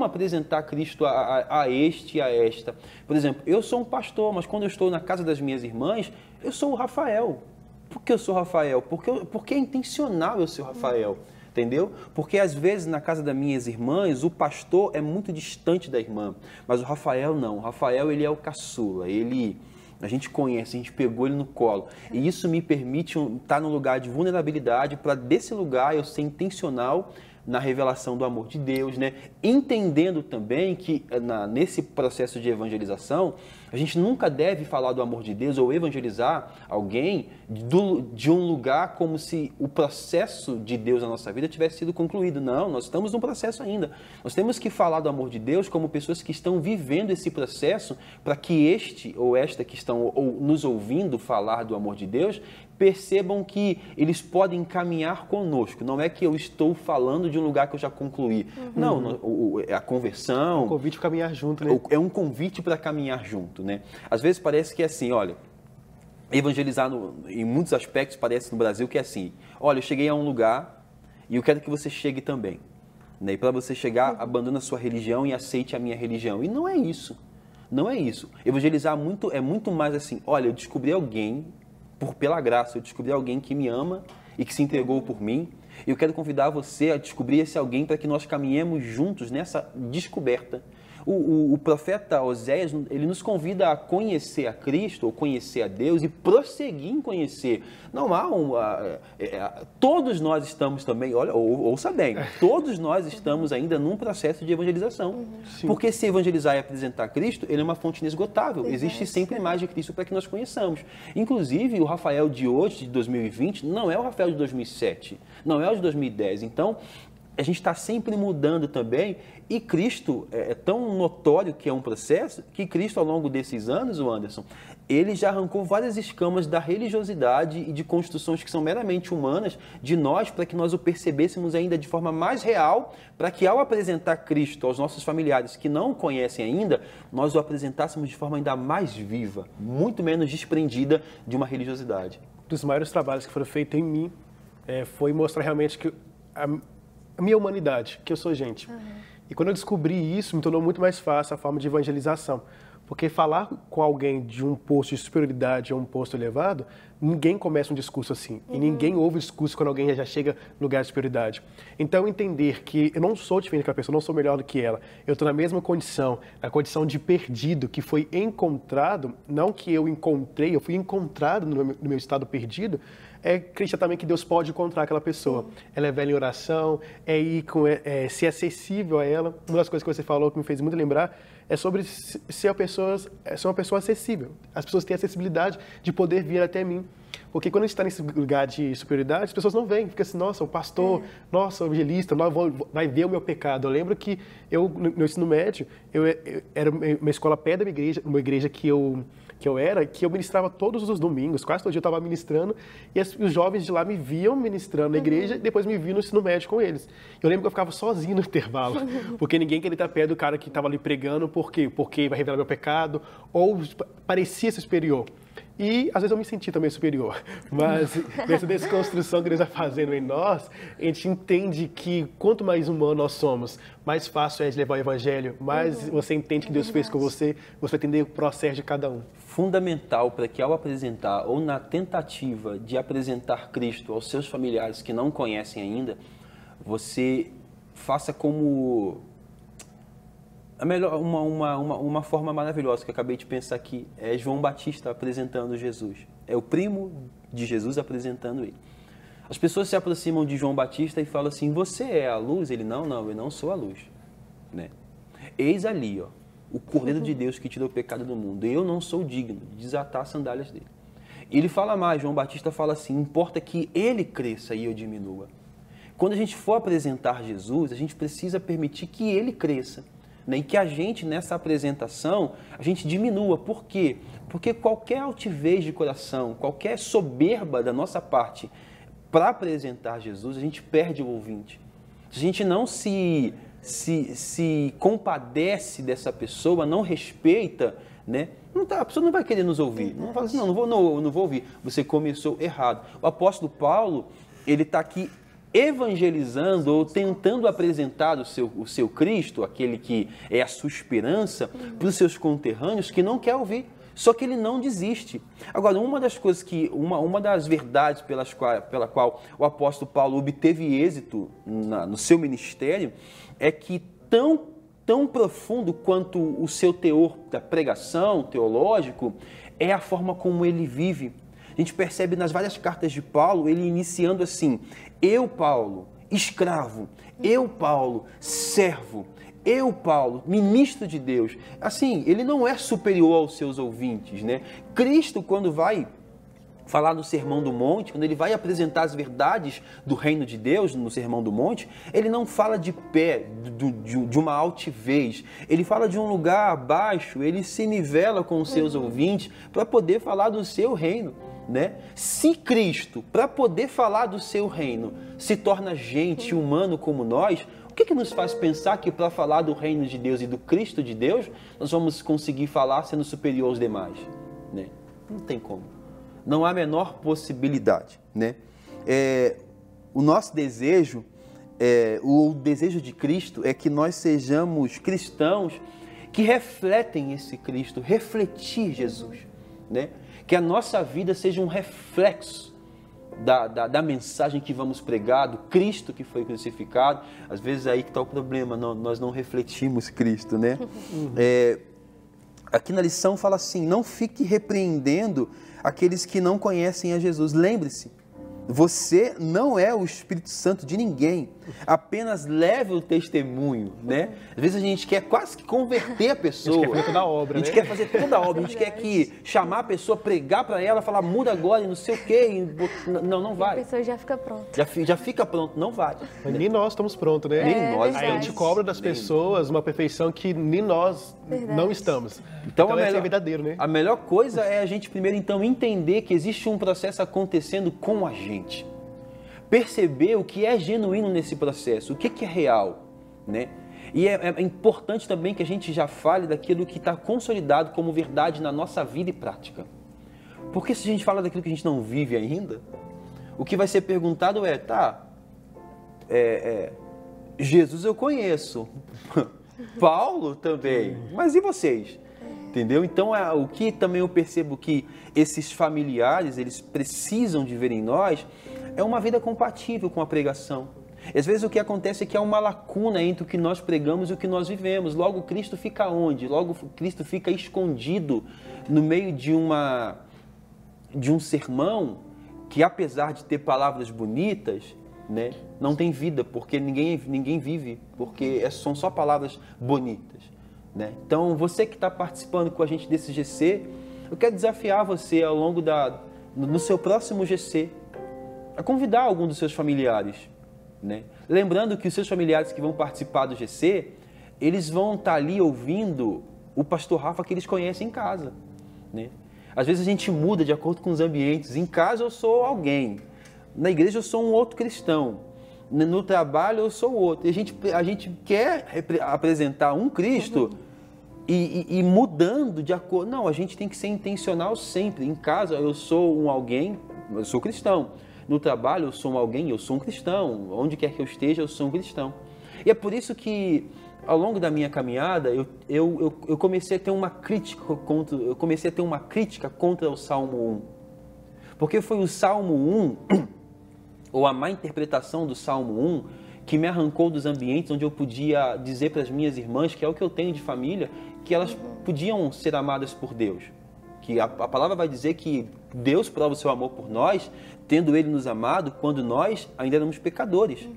apresentar Cristo a este e a esta. Por exemplo, eu sou um pastor, mas quando eu estou na casa das minhas irmãs, eu sou o Rafael. Por que eu sou Rafael? Porque é intencional eu ser o Rafael, entendeu? Porque às vezes na casa das minhas irmãs, o pastor é muito distante da irmã, mas o Rafael não. O Rafael, ele é o caçula, a gente conhece, a gente pegou ele no colo. E isso me permite estar num lugar de vulnerabilidade para desse lugar eu ser intencional na revelação do amor de Deus, né? Entendendo também que nesse processo de evangelização, a gente nunca deve falar do amor de Deus ou evangelizar alguém de um lugar como se o processo de Deus na nossa vida tivesse sido concluído. Não, nós estamos num processo ainda. Nós temos que falar do amor de Deus como pessoas que estão vivendo esse processo para que este ou esta que estão nos ouvindo falar do amor de Deus percebam que eles podem caminhar conosco. Não é que eu estou falando de um lugar que eu já concluí. Não, a conversão... É um convite para caminhar junto, né? É um convite para caminhar junto, né? Às vezes parece que é assim, olha, evangelizar em muitos aspectos parece no Brasil que é assim, olha, eu cheguei a um lugar e eu quero que você chegue também. Né? E para você chegar, abandona a sua religião e aceite a minha religião. E não é isso. Não é isso. Evangelizar é muito mais assim, olha, eu descobri alguém... pela graça, eu descobri alguém que me ama e que se entregou por mim. Eu quero convidar você a descobrir esse alguém para que nós caminhemos juntos nessa descoberta. O profeta Oséias, ele nos convida a conhecer a Cristo, ou conhecer a Deus e prosseguir em conhecer. Não há todos nós estamos também, olha, ouça bem, todos nós estamos ainda num processo de evangelização. Porque se evangelizar e apresentar Cristo, ele é uma fonte inesgotável. Existe sempre mais de Cristo para que nós conheçamos. Inclusive, o Rafael de hoje, de 2020, não é o Rafael de 2007, não é o de 2010. Então, a gente está sempre mudando também, e Cristo é tão notório que é um processo, que Cristo, ao longo desses anos, o Anderson, ele já arrancou várias escamas da religiosidade e de construções que são meramente humanas de nós, para que nós o percebêssemos ainda de forma mais real, para que ao apresentar Cristo aos nossos familiares que não o conhecem ainda, nós o apresentássemos de forma ainda mais viva, muito menos desprendida de uma religiosidade. Um dos maiores trabalhos que foram feitos em mim foi mostrar realmente que a minha humanidade, que eu sou gente. E quando eu descobri isso, me tornou muito mais fácil a forma de evangelização. Porque falar com alguém de um posto de superioridade a um posto elevado, ninguém começa um discurso assim. E ninguém ouve o discurso quando alguém já chega no lugar de superioridade. Então, entender que eu não sou diferente daquela pessoa, não sou melhor do que ela. Eu estou na mesma condição, a condição de perdido, que foi encontrado, não que eu encontrei, eu fui encontrado no meu estado perdido, é acreditar também que Deus pode encontrar aquela pessoa. Ela é velha em oração, ser acessível a ela. Uma das coisas que você falou que me fez muito lembrar é sobre ser uma pessoa acessível. As pessoas têm acessibilidade de poder vir até mim. Porque quando a gente está nesse lugar de superioridade, as pessoas não vêm. Fica assim, nossa, o pastor, nossa, o evangelista, vai ver o meu pecado. Eu lembro que eu, no ensino médio, eu era uma escola perto da minha igreja, uma igreja que eu ministrava todos os domingos, quase todo dia eu estava ministrando, e os jovens de lá me viam ministrando na igreja e depois me viam no ensino médio com eles. Eu lembro que eu ficava sozinho no intervalo, porque ninguém queria estar perto do cara que estava ali pregando, porque vai revelar meu pecado, ou parecia ser superior. E às vezes eu me senti também superior, mas nessa desconstrução que Deus está fazendo em nós, a gente entende que quanto mais humano nós somos, mais fácil é de levar o evangelho, mais você entende que Deus fez com você vai entender o processo de cada um. Fundamental para que ao apresentar, ou na tentativa de apresentar Cristo aos seus familiares que não conhecem ainda, você faça como... Uma forma maravilhosa que eu acabei de pensar aqui é João Batista apresentando Jesus. É o primo de Jesus apresentando ele. As pessoas se aproximam de João Batista e falam assim, você é a luz? Ele, não, eu não sou a luz. Né? Eis ali, ó, o Cordeiro de Deus que tira o pecado do mundo. Eu não sou digno de desatar as sandálias dele. E ele fala mais, João Batista fala assim, importa que ele cresça e eu diminua. Quando a gente for apresentar Jesus, a gente precisa permitir que ele cresça. E que a gente, nessa apresentação, a gente diminua. Por quê? Porque qualquer altivez de coração, qualquer soberba da nossa parte para apresentar Jesus, a gente perde o ouvinte. Se a gente não se compadece dessa pessoa, não respeita, né? A pessoa não vai querer nos ouvir. Não fala assim, não vou ouvir. Você começou errado. O apóstolo Paulo, ele está aqui evangelizando ou tentando apresentar o seu Cristo, aquele que é a sua esperança, para os seus conterrâneos que não quer ouvir. Só que ele não desiste. Agora, uma das verdades pela qual o apóstolo Paulo obteve êxito no seu ministério é que tão profundo quanto o seu teor da pregação teológico é a forma como ele vive. A gente percebe nas várias cartas de Paulo, ele iniciando assim, eu, Paulo, escravo, eu, Paulo, servo, eu, Paulo, ministro de Deus. Assim, ele não é superior aos seus ouvintes, né? Cristo, quando vai falar no Sermão do Monte, quando ele vai apresentar as verdades do reino de Deus no Sermão do Monte, ele não fala de pé, de uma altivez, ele fala de um lugar abaixo, ele se nivela com os seus ouvintes para poder falar do seu reino. Né? Se Cristo, para poder falar do seu reino, se torna gente humano como nós, o que nos faz pensar que para falar do reino de Deus e do Cristo de Deus, nós vamos conseguir falar sendo superior aos demais? Né? Não tem como. Não há a menor possibilidade. Né? O nosso desejo, o desejo de Cristo é que nós sejamos cristãos que refletem esse Cristo, refletir Jesus. Né? Que a nossa vida seja um reflexo da mensagem que vamos pregar, do Cristo que foi crucificado. Às vezes é aí que está o problema, nós não refletimos Cristo, né? Aqui na lição fala assim, não fique repreendendo aqueles que não conhecem a Jesus. Lembre-se, você não é o Espírito Santo de ninguém, apenas leve o testemunho, né? Às vezes a gente quer quase que converter a pessoa. A gente quer fazer toda a obra, A gente quer fazer toda a obra, a gente quer que chamar a pessoa, pregar para ela, falar muda agora e não sei o quê. Não vai. A pessoa já fica pronta. Já fica pronto, não vai. Mas nem nós estamos prontos, né? Nem nós. Aí a gente cobra das pessoas uma perfeição que nem nós não estamos. Então esse é verdadeiro, né? A melhor coisa é a gente primeiro então entender que existe um processo acontecendo com a gente. Perceber o que é genuíno nesse processo, o que é real, né? E é importante também que a gente já fale daquilo que está consolidado como verdade na nossa vida e prática. Porque se a gente fala daquilo que a gente não vive ainda, o que vai ser perguntado Jesus eu conheço, Paulo também, mas e vocês? Entendeu? Então, o que também eu percebo que esses familiares, eles precisam de ver em nós, é uma vida compatível com a pregação. Às vezes o que acontece é que há uma lacuna entre o que nós pregamos e o que nós vivemos. Logo, Cristo fica onde? Logo, Cristo fica escondido no meio de um sermão que, apesar de ter palavras bonitas, né, não tem vida, porque ninguém vive, porque são só palavras bonitas. Né? Então, você que está participando com a gente desse GC, eu quero desafiar você ao longo no seu próximo GC, a convidar algum dos seus familiares. Né? Lembrando que os seus familiares que vão participar do GC, eles vão estar ali ouvindo o pastor Rafa que eles conhecem em casa. Né? Às vezes a gente muda de acordo com os ambientes. Em casa eu sou alguém, na igreja eu sou um outro cristão, no trabalho eu sou outro. E a gente quer apresentar um Cristo e mudando de acordo. Não, a gente tem que ser intencional sempre. Em casa eu sou um alguém, eu sou cristão. No trabalho eu sou um alguém, eu sou um cristão. Onde quer que eu esteja, eu sou um cristão. E é por isso que, ao longo da minha caminhada, eu comecei a ter uma crítica contra o Salmo 1. Porque foi o Salmo 1, ou a má interpretação do Salmo 1, que me arrancou dos ambientes onde eu podia dizer para as minhas irmãs, que é o que eu tenho de família, que elas podiam ser amadas por Deus. Que a palavra vai dizer que Deus prova o seu amor por nós, tendo Ele nos amado quando nós ainda éramos pecadores.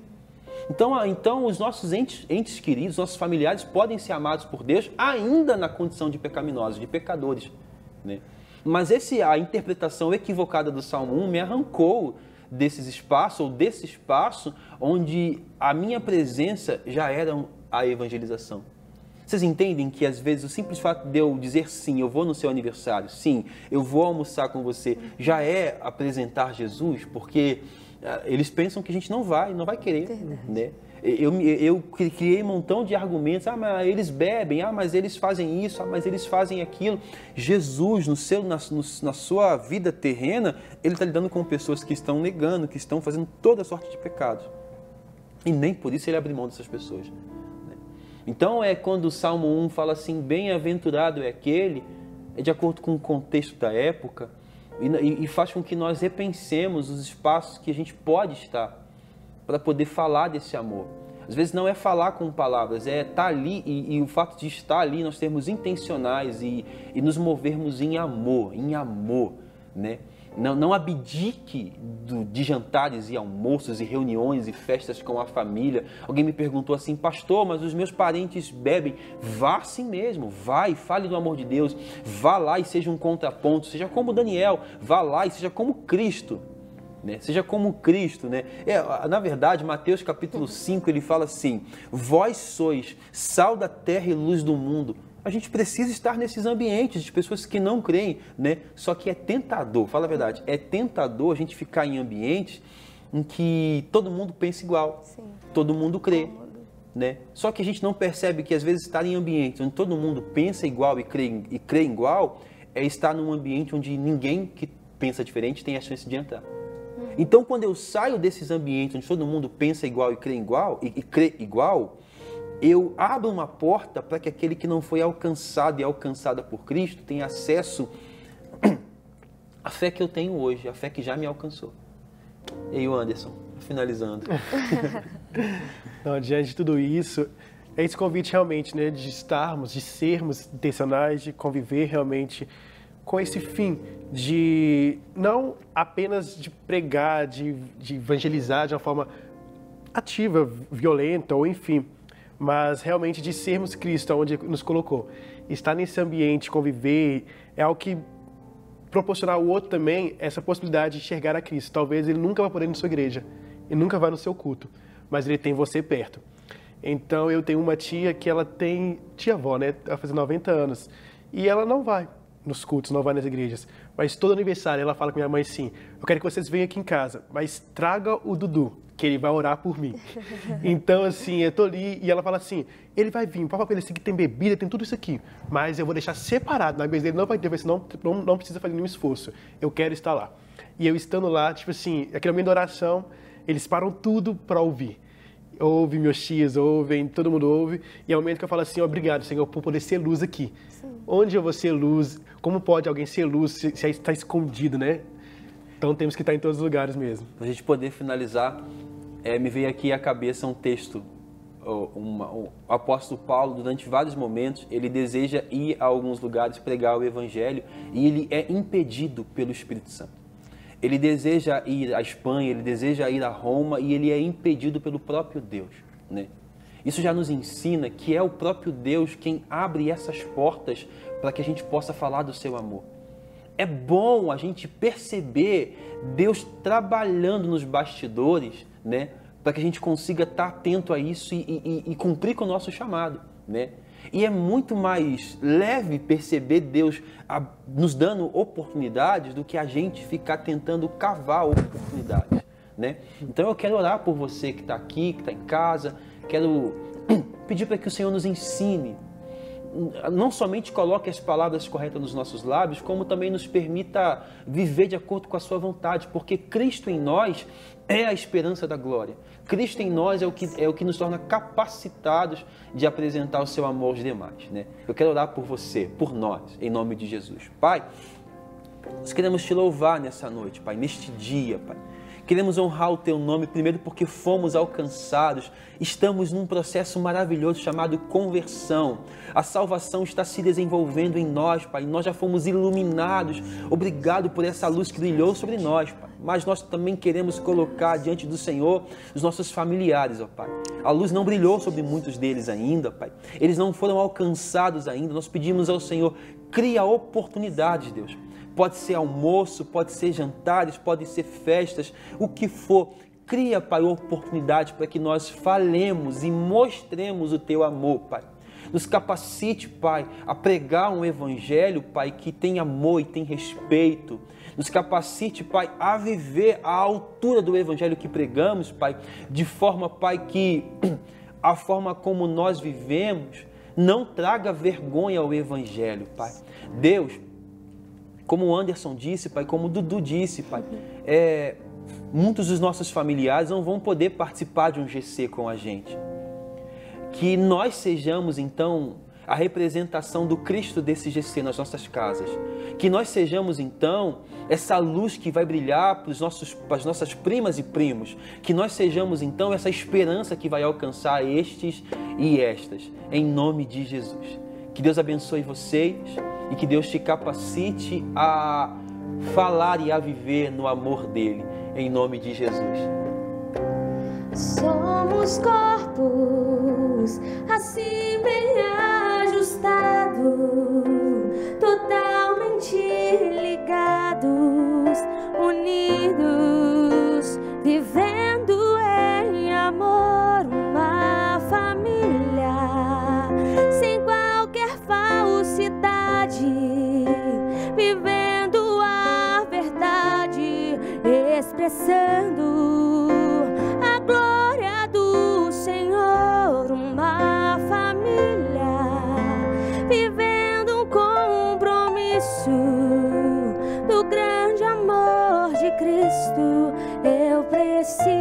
Então os nossos entes queridos, nossos familiares podem ser amados por Deus ainda na condição de pecaminosos, de pecadores. Né? Mas a interpretação equivocada do Salmo 1 me arrancou desse espaço onde a minha presença já era a evangelização. Vocês entendem que às vezes o simples fato de eu dizer sim, eu vou no seu aniversário, sim, eu vou almoçar com você, já é apresentar Jesus, porque eles pensam que a gente não vai querer, né? Eu criei um montão de argumentos, mas eles bebem, mas eles fazem isso, mas eles fazem aquilo. Jesus, na sua vida terrena, Ele está lidando com pessoas que estão negando, que estão fazendo toda sorte de pecados. E nem por isso Ele abre mão dessas pessoas. Então, quando o Salmo 1 fala assim, bem-aventurado é aquele, é de acordo com o contexto da época, e faz com que nós repensemos os espaços que a gente pode estar para poder falar desse amor. Às vezes não é falar com palavras, é estar ali, e o fato de estar ali, nós sermos intencionais e nos movermos em amor, né? Não abdique de jantares e almoços e reuniões e festas com a família. Alguém me perguntou assim, pastor, mas os meus parentes bebem. Vá assim mesmo, vai, fale do amor de Deus, vá lá e seja um contraponto, seja como Daniel, vá lá e seja como Cristo. Né? Seja como Cristo, né? Na verdade, Mateus capítulo 5, ele fala assim, vós sois sal da terra e luz do mundo. A gente precisa estar nesses ambientes de pessoas que não creem, né? Só que é tentador, fala a verdade, é tentador a gente ficar em ambientes em que todo mundo pensa igual, sim, todo mundo crê, né? Só que a gente não percebe que às vezes estar em ambientes onde todo mundo pensa igual e crê igual, é estar num ambiente onde ninguém que pensa diferente tem a chance de entrar. Então, quando eu saio desses ambientes onde todo mundo pensa igual e crê igual, eu abro uma porta para que aquele que não foi alcançado e alcançada por Cristo tenha acesso à fé que eu tenho hoje, a fé que já me alcançou. E aí, Anderson, finalizando. Então, diante de tudo isso, é esse convite realmente, né, de estarmos, de sermos intencionais, de conviver realmente com esse fim de não apenas de pregar, de evangelizar de uma forma ativa, violenta ou enfim, mas realmente de sermos Cristo onde nos colocou. Estar nesse ambiente, conviver, é algo que proporcionar ao outro também essa possibilidade de enxergar a Cristo. Talvez ele nunca vai poder ir na sua igreja, ele nunca vai no seu culto, mas ele tem você perto. Então eu tenho uma tia que ela tem, tia-avó, né, ela vai fazer 90 anos, e ela não vai nos cultos, não vai nas igrejas, mas todo aniversário ela fala com minha mãe assim, eu quero que vocês venham aqui em casa, mas traga o Dudu, que ele vai orar por mim. Então, assim, eu tô ali e ela fala assim, ele vai vir, papai, ele tem bebida, tem tudo isso aqui, mas eu vou deixar separado, na mesa dele não vai ter, senão não precisa fazer nenhum esforço, eu quero estar lá. E eu estando lá, tipo assim, aquele momento de oração, eles param tudo para ouvir. Ouve meus tios, ouvem, todo mundo ouve, e é o momento que eu falo assim, obrigado, Senhor, por poder ser luz aqui. Sim. Onde eu vou ser luz? Como pode alguém ser luz se está escondido, né? Então temos que estar em todos os lugares mesmo. Para a gente poder finalizar, me veio aqui à cabeça um texto. O apóstolo Paulo, durante vários momentos, ele deseja ir a alguns lugares pregar o evangelho e ele é impedido pelo Espírito Santo. Ele deseja ir à Espanha, ele deseja ir a Roma e ele é impedido pelo próprio Deus, né? Isso já nos ensina que é o próprio Deus quem abre essas portas para que a gente possa falar do seu amor. É bom a gente perceber Deus trabalhando nos bastidores, né? Para que a gente consiga estar atento a isso e cumprir com o nosso chamado, né? E é muito mais leve perceber Deus nos dando oportunidades do que a gente ficar tentando cavar oportunidades, né? Então eu quero orar por você que está aqui, que está em casa, quero pedir para que o Senhor nos ensine, não somente coloque as palavras corretas nos nossos lábios, como também nos permita viver de acordo com a sua vontade, porque Cristo em nós é a esperança da glória. Cristo em nós é o que nos torna capacitados de apresentar o seu amor aos demais, né? Eu quero orar por você, por nós, em nome de Jesus. Pai, nós queremos te louvar nessa noite, Pai, neste dia, Pai. Queremos honrar o Teu nome, primeiro porque fomos alcançados. Estamos num processo maravilhoso chamado conversão. A salvação está se desenvolvendo em nós, Pai. Nós já fomos iluminados. Obrigado por essa luz que brilhou sobre nós, Pai. Mas nós também queremos colocar diante do Senhor os nossos familiares, ó Pai. A luz não brilhou sobre muitos deles ainda, Pai. Eles não foram alcançados ainda. Nós pedimos ao Senhor, cria oportunidades, Deus. Pode ser almoço, pode ser jantares, pode ser festas, o que for. Cria, Pai, oportunidade para que nós falemos e mostremos o Teu amor, Pai. Nos capacite, Pai, a pregar um evangelho, Pai, que tem amor e tem respeito. Nos capacite, Pai, a viver à altura do evangelho que pregamos, Pai, de forma, Pai, que a forma como nós vivemos não traga vergonha ao evangelho, Pai. Deus, como o Anderson disse, Pai, como o Dudu disse, Pai, muitos dos nossos familiares não vão poder participar de um GC com a gente. Que nós sejamos, então, a representação do Cristo desse GC nas nossas casas. Que nós sejamos, então, essa luz que vai brilhar para as nossas primas e primos. Que nós sejamos, então, essa esperança que vai alcançar estes e estas. Em nome de Jesus. Que Deus abençoe vocês e que Deus te capacite a falar e a viver no amor dele. Em nome de Jesus. Somos corpos assim bem ajustados, totalmente ligados, unidos, vivendo em amor, uma família, sem qualquer falsidade, vivendo a verdade, expressando a glória do Senhor, uma família, vivendo um compromisso do grande amor de Cristo. Eu preciso